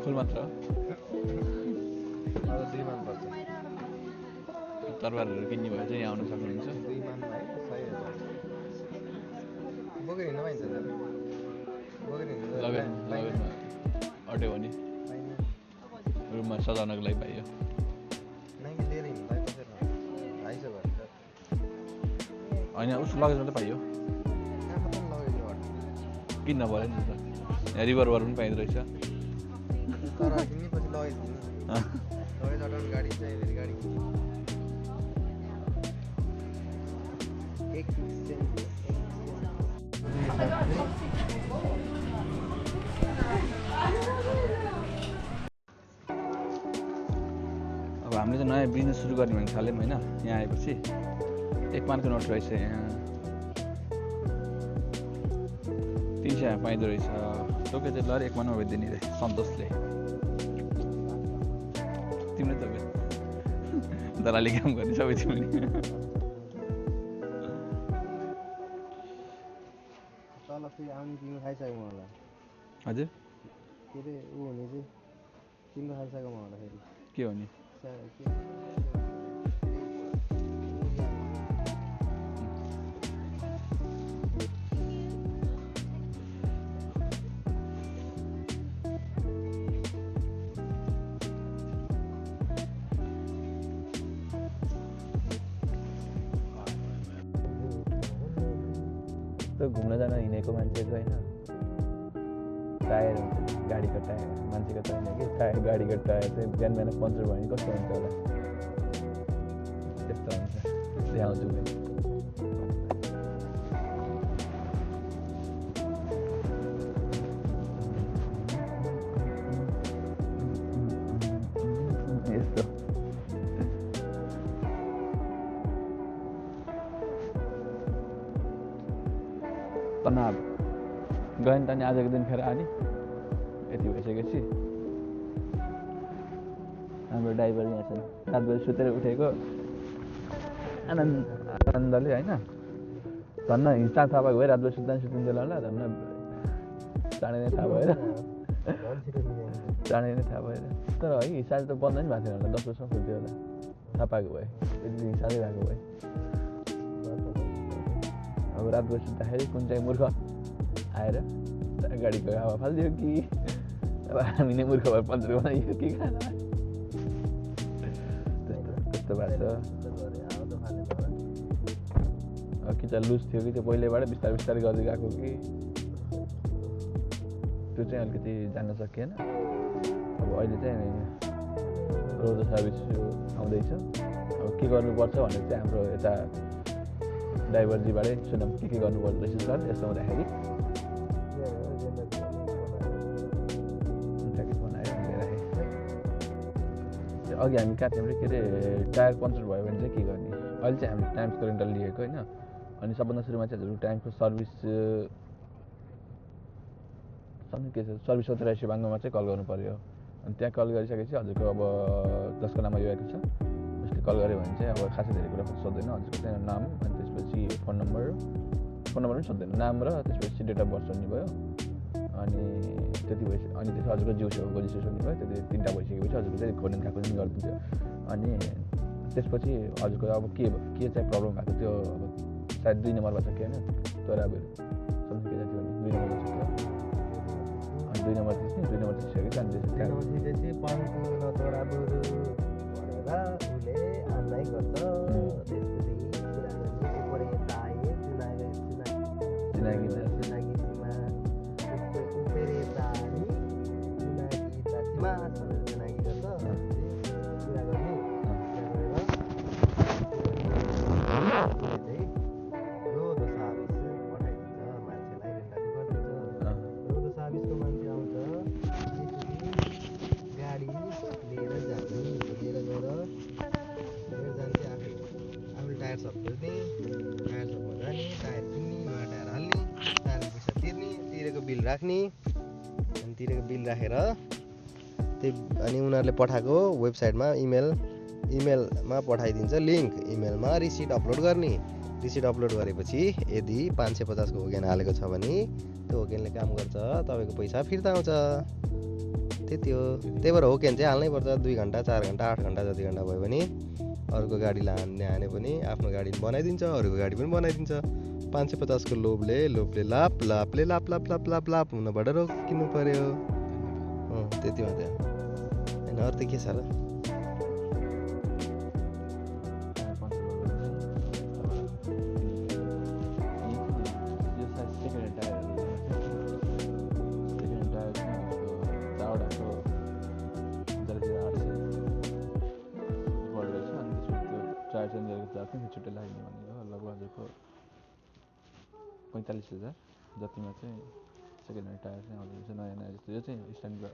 फुल मात्र तरबारहरू किन्ने भए चाहिँ यहाँ आउन सक्नुहुन्छ। लगेरमा अट्यो भने रुममा सजाउनको लागि पाइयो। होइन उसको लगेजमा त पाइयो, किन्न पऱ्यो नि त। यहाँ रिभरबाट पनि पाइँदो रहेछ। अब हामीले चाहिँ नयाँ बिजनेस सुरु गर्ने भने थाल्यौँ होइन। यहाँ आएपछि 1 मानको नोट रहेछ, यहाँ 300 पाइँदो रहेछ। टोके चाहिँ लर 1 मानमा बेचिदिने रे सन्तोषले। तिमीले त दलाली काम गर्ने सबै तिमीले। हजुर के अरे ऊ हुने चाहिँ तिम्रो खाइसक्यो मलाई फेरि के हो नि घुम्न जान हिँडेको मान्छेको होइन टायर हुन्छ गाडीको टायर, मान्छेको त होइन कि टायर गाडीको टायर चाहिँ बिहान बिहान पङ्चर भयो भने कस्तो हुन्छ होला, त्यस्तो हुन्छ। ल्याउँछु मैले यस्तो तनाव गयो नि त नि आजको दिन फेरि आने यति भइसकेपछि हाम्रो ड्राइभर यहाँ छन्। रातभरि सुतेर उठेको आनन्दले होइन, धन्न हिँड्दा थाहा भएको भए रातभरि सुत्दिँदैन होला, धन्न चाँडै नै थाहा भएर तर है हिसाब त बन्द नि भएको थिएन होला, 10 बजीसम्म खुल्थ्यो होला थाहा पाएको भए, यति हिसाबै भएको भए। अब रातभरि सुत्दाखेरि कुन चाहिँ मूर्ख आएर गाडीको हावा फालिदियो कि अब हामी नै मूर्ख भएर पञ्चर बनाइयो कि खाना त्यस्तो भएको छ। कि चाहिँ लुज थियो कि त्यो पहिल्यैबाट बिस्तारै बिस्तारै गर्दै गएको कि त्यो चाहिँ अलिकति जान्न सकिएन। अब अहिले चाहिँ रोड सर्भिस आउँदैछ, अब के गर्नुपर्छ भनेर चाहिँ हाम्रो यता ड्राइभरजीबाटै सुनौँ के गर्नुपर्दो रहेछ सर यस्तो हुँदाखेरि। अघि हामी कहाँ थियौँ के अरे टायर पङ्चर भयो भने चाहिँ के गर्ने, अहिले चाहिँ हामीले टाइम्सको रेन्टल लिएको होइन। अनि सबभन्दा सुरुमा चाहिँ हजुरको टाइम्सको सर्भिस अथोराइज बाङ्गोमा चाहिँ कल गर्नु पऱ्यो। अनि त्यहाँ कल गरिसकेपछि हजुरको अब जसको नाममा यो आएको छ उसले कल गऱ्यो भने चाहिँ अब खासै धेरै कुरा सोध्दैन, हजुरको चाहिँ नाम अनि त्यसपछि फोन नम्बर पनि सोध्दैन, नाम र त्यसपछि डेट अफ बर्थ सोध्ने भयो। अनि त्यति भइसक्यो, अनि त्यसपछि हजुरको जिउसेवाको रेजिस्ट्रेसन हुने भयो। त्यति 3टा भइसकेपछि हजुरको चाहिँ खोर्ने खाएको पनि गरिदिन्थ्यो। अनि त्यसपछि हजुरको अब के चाहिँ प्रब्लम भएको थियो, अब सायद 2 नम्बर भएको छ कि होइन तर अब सम्झिनु के जान्थ्यो भने 2 नम्बर भएको छ। अनि 2 नम्बर थिएछ नि, 2 नम्बर थिइसकेपछि अनि त्यसपछि राख्ने अनि तिरेको बिल राखेर त्यही अनि उनीहरूले पठाएको वेबसाइटमा इमेलमा पठाइदिन्छ लिङ्क इमेलमा रिसिट अपलोड गर्ने रिसिट अपलोड गरेपछि यदि 550 को होकेन हालेको छ भने त्यो होकेनले काम गर्छ तपाईँको पैसा फिर्ता आउँछ त्यति हो त्यही भएर होकेन चाहिँ हाल्नै पर्छ 2 घन्टा 4 घन्टा 8 घन्टा जति घन्टा भयो भने अरूको गाडी हाने पनि आफ्नो गाडी बनाइदिन्छ अरूको गाडी पनि बनाइदिन्छ 550 को लोभले लाप हुनबाट रोकिनु पर्यो त्यति मात्रै होइन अरू त के छ र टायर चेन्ज गरेको चार्ज चाहिँ छुट्टै लाग्ने भनेको लगभग हजुरको 45,000 जतिमा चाहिँ सेकेन्ड ह्यान्ड टायर चाहिँ हजुर चाहिँ नयाँ जस्तो यो चाहिँ स्ट्यान्डर्ड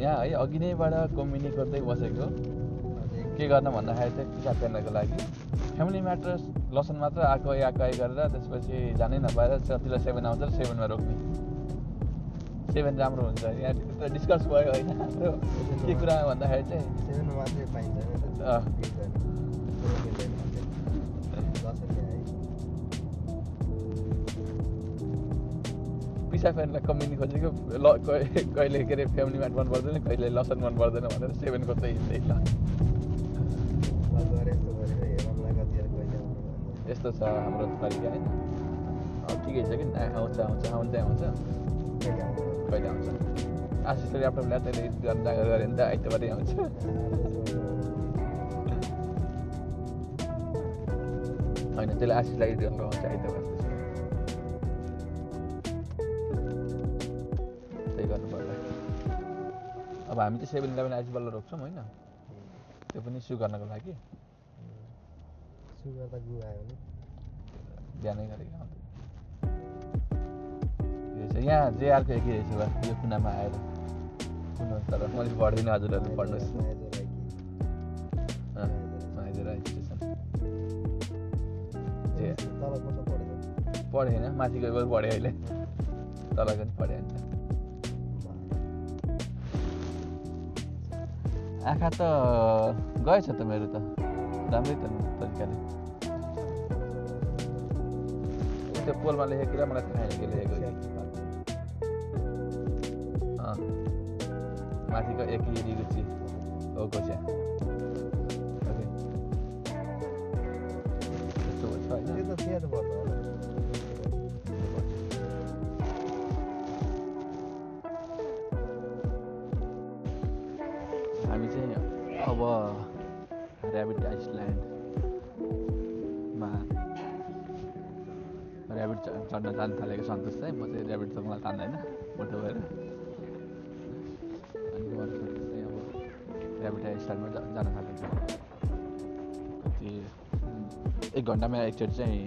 यहाँ है अघि नैबाट कम्युनी गर्दै बसेको के गर्न भन्दाखेरि चाहिँ पिसाब फेर्नको लागि फ्यामिली म्याटर लसन मात्र आएको गरेर त्यसपछि जानै नपाएर जतिलाई 7 आउँछ 7मा रोक्ने 7 राम्रो हुन्छ यहाँ डिस्कस भयो होइन हाम्रो के कुरा भन्दाखेरि चाहिँ 7 मात्रै पाइन्छ पिसाब फेर्नलाई कम्युनी खोजेको कहिले के अरे फ्यामिली म्याट मन पर्दैन कहिले लसन मन पर्दैन भनेर 7 को चाहिँ हिँड्दै यस्तो छ हाम्रो तरिका होइन ठिकै छ कि आउँछ कहिले आउँछ आशिषले ल्यापटप ल्याएर त्यसले जाँगर गऱ्यो भने त आइतबारै आउँछ होइन त्यसले आशिषलाई एडिट गर्नु आउँछ आइतबार त्यही गर्नुपर्छ अब हामी चाहिँ 7-11 आइज बल्ल रोक्छौँ होइन त्यो पनि सु गर्नको लागि सुगर त गु आयो नि बिहानै गरेको यहाँ जेआरको एक रहेछ बा यो कुनामा आएर तर मैले पढ्दिनँ हजुरहरूले पढ्नुहोस् माइजोर स्टेसन पढेँ होइन माथि गएको पढेँ अहिले तलको पनि पढेँ अन्त आँखा त गएछ त मेरो त राम्रै त तरिकाले त्यो पोलमा लेखेको र मलाई थाहा के लेखेको माथिको एक रुचि हो कोच्या ओके त्यस्तो छ होइन हामी चाहिँ अब ऱ्याबिट आइसल्यान्डमा ऱ्याबिट चढ्न जानु थालेको सन्तोष चाहिँ म चाहिँ ऱ्याबिट त मलाई तान्दैन मोटो भएर अनि चाहिँ अब ऱ्याबिट आइसल्यान्डमा जान थालेको कति 1 घन्टामा एकचोटि चाहिँ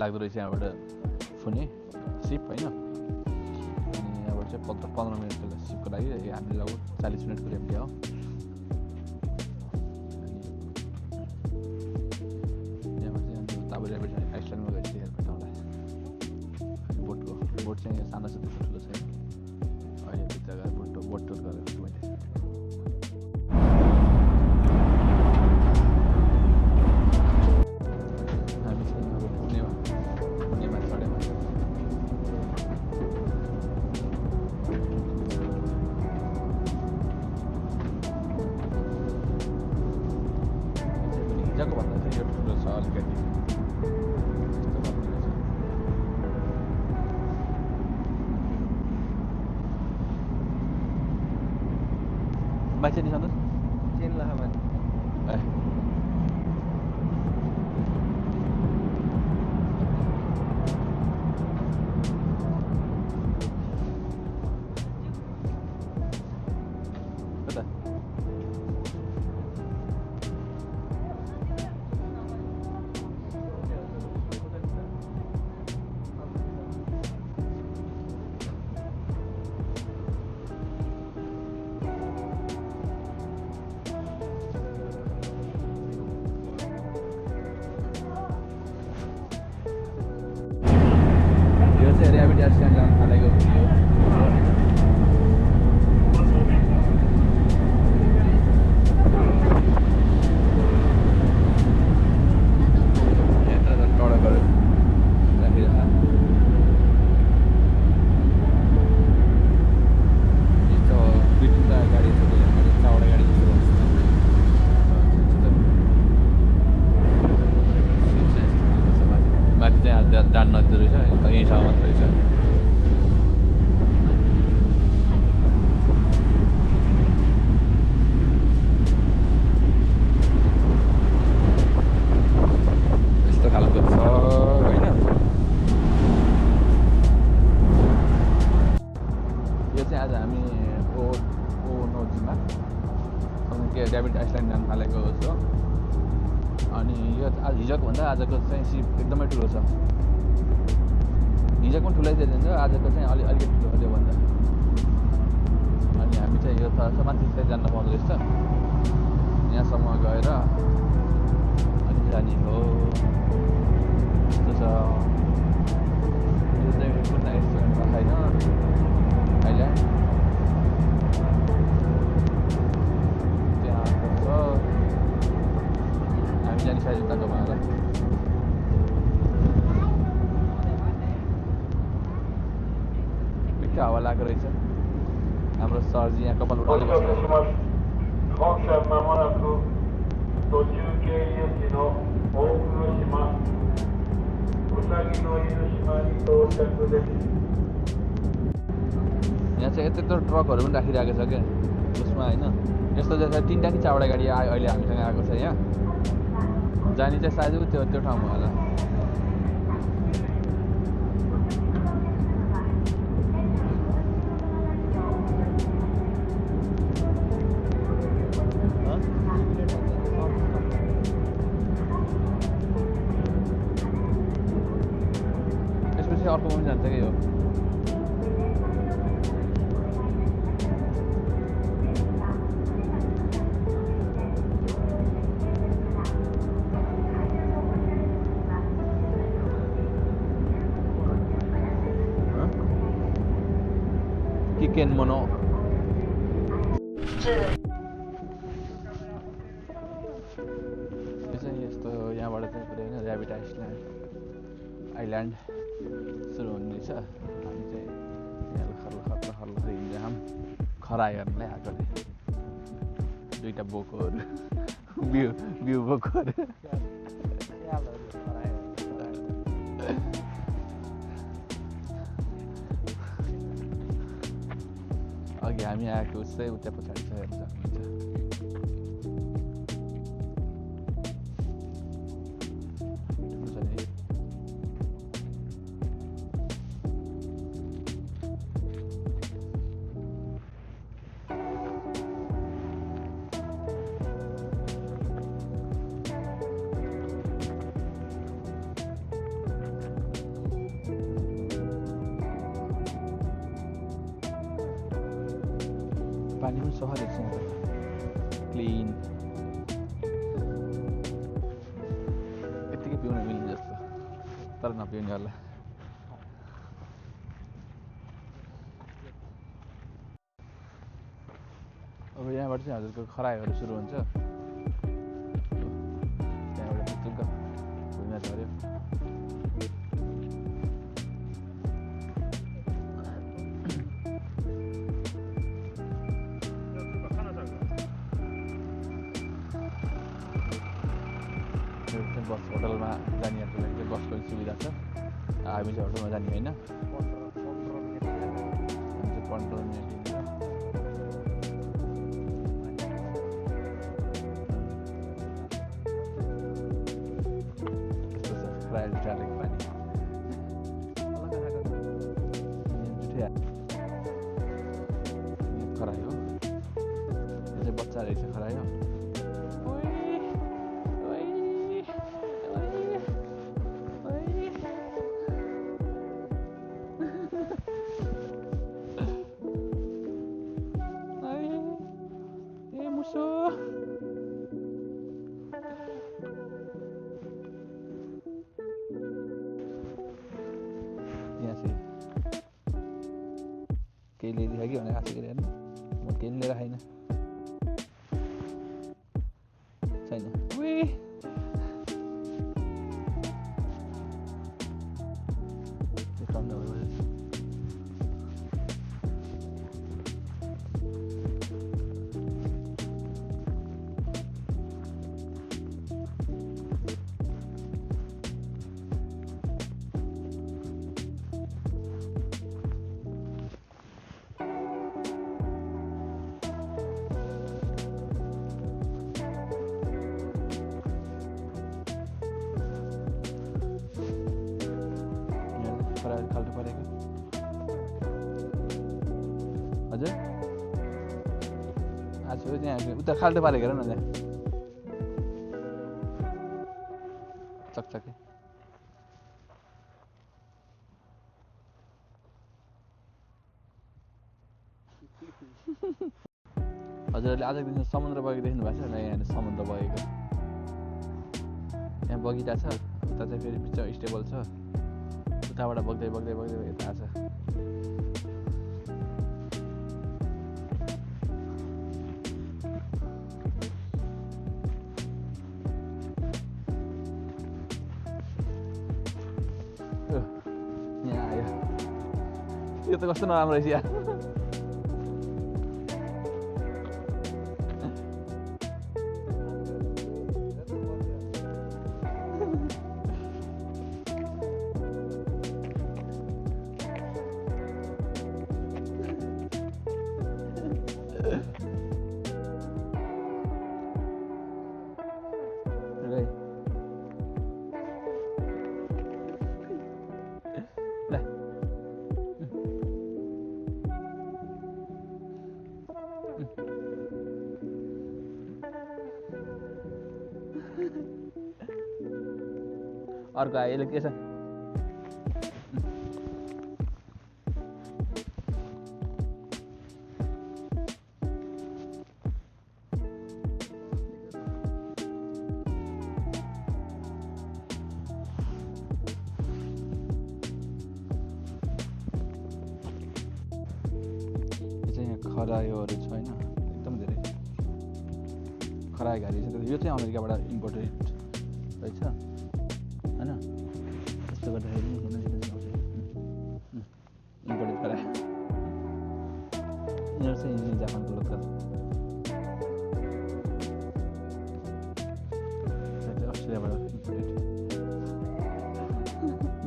लाग्दो रहेछ यहाँबाट फुने सिप होइन अनि यहाँबाट चाहिँ 15 मिनटको सिपको लागि हामीले लगभग 40 मिनटको रेट दियो ऱ्याबिट आइसल्यान्डमा गएर चाहिँ हेर्नु होला बोट चाहिँ सानो छ त्यस्तो ठुलो छैन अहिले भित्र गएर बोट टुर गरेर मैले अलिकति बाइक चाहिँ सन्तोष चेन लाखा माथि ए कता यो चाहिँ ऱ्याबिट एस्ट्यान्ड जान थालेको भिडियो यता झन् टाढो गऱ्यो राखिरह यस्तो दुईवटा गाडी छ चारवटा गाडी जस्तो माथि चाहिँ जान नदिँदो रहेछ यहीँसम्म मात्र रहेछ यस्तो खालको छ होइन यो चाहिँ आज हामी नौजीमा के ऱ्याबिट आइसल्यान्ड जान थालेको हो अनि यो आज हिजोको भन्दा आजको चाहिँ सिप एकदमै ठुलो छ हिजोको पनि ठुलै थियो आजको चाहिँ अलिकति ठुलो हो त्योभन्दा अनि हामी चाहिँ यो माथि चाहिँ जान्न पाउँदो रहेछ यहाँसम्म गएर अनि जाने हो यस्तो छ यो चाहिँ कुन रेस्टुरेन्टमा छैन अहिले त्यहाँ छ हामी जाने साइज उताको भएर मिठो हावा लागेको रहेछ हाम्रो सरजी यहाँ कपाल उठाउँदै बस्नु 本線まもなく途中経由地の大久野島うさぎの犬島に到着です यहाँ चाहिँ यत्रो ट्रकहरू पनि राखिरहेको छ क्या उसमा होइन यस्तो जस्तो 3टा कि 4वटा गाडी अहिले हामीसँग आएको छ यहाँ जाने चाहिँ सायद त्यो ठाउँमा होला यसपछि अर्को पनि जान्छ कि यो Kiken Mono यो चाहिँ यस्तो यहाँबाट चाहिँ पुरै होइन ऱ्याबिट आइल्यान्ड सुरु हुँदैछ हामी चाहिँ यहाँ लखर हिँड्छौँ खरा हेर्नलाई आएको दुईवटा बोकोहरू बिउ बोकोहरू अघि हामी आएको चाहिँ उता पछाडि छ हेर्न सक्नुहुन्छ पानी पनि सफा देख्छ यहाँ क्लिन यत्तिकै पिउन मिल्ने जस्तो तर नपिउने होला अब यहाँबाट चाहिँ हजुरको खरायोहरू सुरु हुन्छ त्यहाँबाट टुक्क भुइँमा झऱ्यो बस होटलमा जानेहरूको लागि चाहिँ बसको सुविधा छ। हामी चाहिँ होटलमा जाने होइन, 15 मिनट हिँडेर। त्यस्तो छ खरायो जुठालेको पानी जुठिया खरायो। यो चाहिँ बच्चा रहेछ खरायो। केही ल्याइदियो कि भनेर आशा गरेर हेर्नु, म केही लिएर खाइन छैन। खाल्टो परेको हजुर आज त्यहाँ उता खाल्टो पारेको हेर न त्यहाँ चकचके। हजुरहरूले आजको दिन समुद्र बगेको देख्नु भएको छ? यहाँ समुद्र बगेको, यहाँ बगिरहेको छ। उता चाहिँ फेरि बिचमा स्टेबल छ, उताबाट बग्दै बग्दै बग्दै यता आछ। यहाँ आयो, यो त कस्तो नराम्रो रहेछ यार। अर्को आयो, यसले के छ? खरायोहरू छ होइन, एकदम धेरै खरायो घारी छ। यो चाहिँ अमेरिकाबाट इम्पोर्टेड रहेछ होइन, त्यस्तो गर्दाखेरि इम्पोर्टेड खरायो। यिनीहरू चाहिँ जापानको लोकल, अस्ट्रेलियाबाट इम्पोर्टेड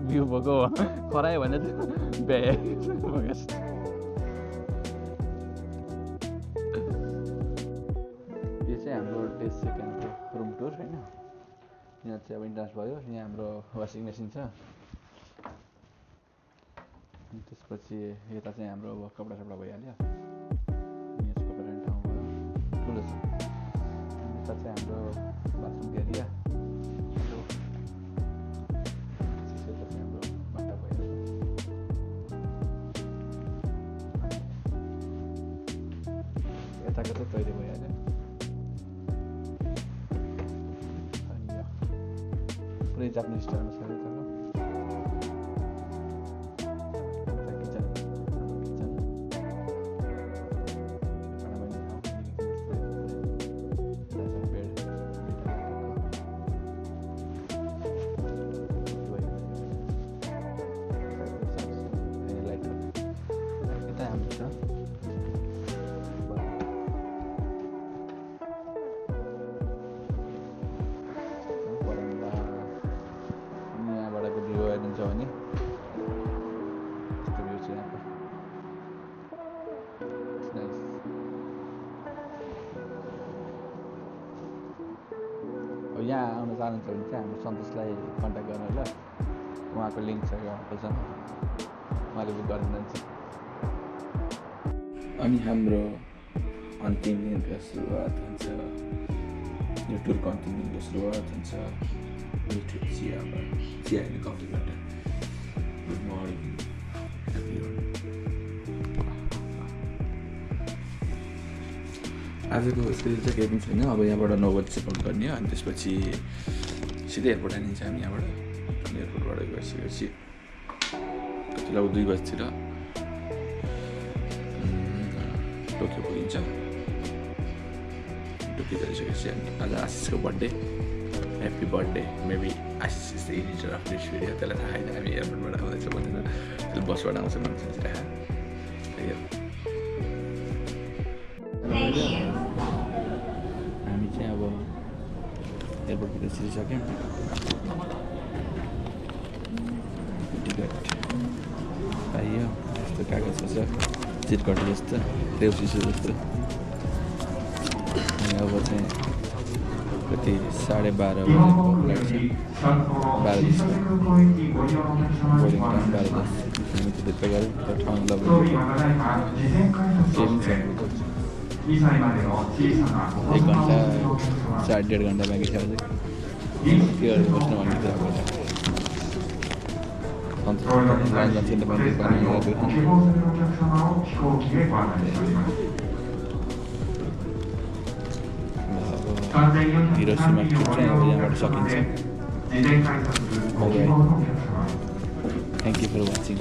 बिउ भएको खरायो भने चाहिँ भ्याए। हाम्रो डे सेकेन्डको रुम टुर होइन, यहाँ चाहिँ अब इन्ट्रान्स भयो। यहाँ हाम्रो वासिङ मेसिन छ, त्यसपछि यता चाहिँ हाम्रो अब कपडा सपडा भइहाल्यो। यहाँ चाहिँ कपडा राख्ने ठाउँ भयो, ठुलो छ। यता चाहिँ हाम्रो बाथरुमको एरिया, यता चाहिँ हाम्रो बाटा भइहाल्यो। यताको चाहिँ टोइलेट भइहाल्यो। पुरै जापानिज स्टाइलमा छ यताको किचन। यता हाम्रो छ यहाँ आउन चाहनुहुन्छ भने चाहिँ हाम्रो सन्तोषलाई कन्ट्याक्ट गर्नु होला उहाँको लिङ्क छ यो होटलसँग उहाँले बुक गरिदिनुहुन्छ अनि हाम्रो अन्तिम दिनको सुरुवात हुन्छ यो टुरको अन्तिम दिनको सुरुवात हुन्छ मिठो चिया होइन कफीबाट गुड मर्निङ आजको स्केड्युल चाहिँ केही पनि छैन अब यहाँबाट 9 बजी चेकआउट गर्ने हो अनि त्यसपछि सिधै एयरपोर्ट आइदिन्छ हामी यहाँबाट अनि एयरपोर्टबाट गइसकेपछि कति लाग्यो 2 बजीतिर टोकियो पुगिन्छ टोकियो गइसकेपछि हामी आज आशिषको birthday happy birthday maybe Ashish is the editor of this video त्यसलाई थाहा छैन हामी एयरपोर्टबाट आउँदैछ भनेर त्यसले बसबाट आउँछ भन्ने सोचिरहेको हामी चाहिँ अब एयरपोर्टतिर छिरिसक्यौँ टिकट पाइयो यस्तो कागज छ चिटकट जस्तो देउसिसो जस्तो अनि अब चाहिँ कति 12:30 बजेको फ्लाइट छ 12:10 बोर्डिङ टाइम 12:10 हामी त्यति गऱ्यौँ त्यो ठाउँ लगेको केही पनि छैन 1 घन्टा 1.5 घन्टा बाँकी छ अझै के गरेर बस्नु भन्ने कुरा हिरोसीमा ट्रिप चाहिँ अब यहाँबाट सकिन्छ थ्याङ्क यू फर वाचिङ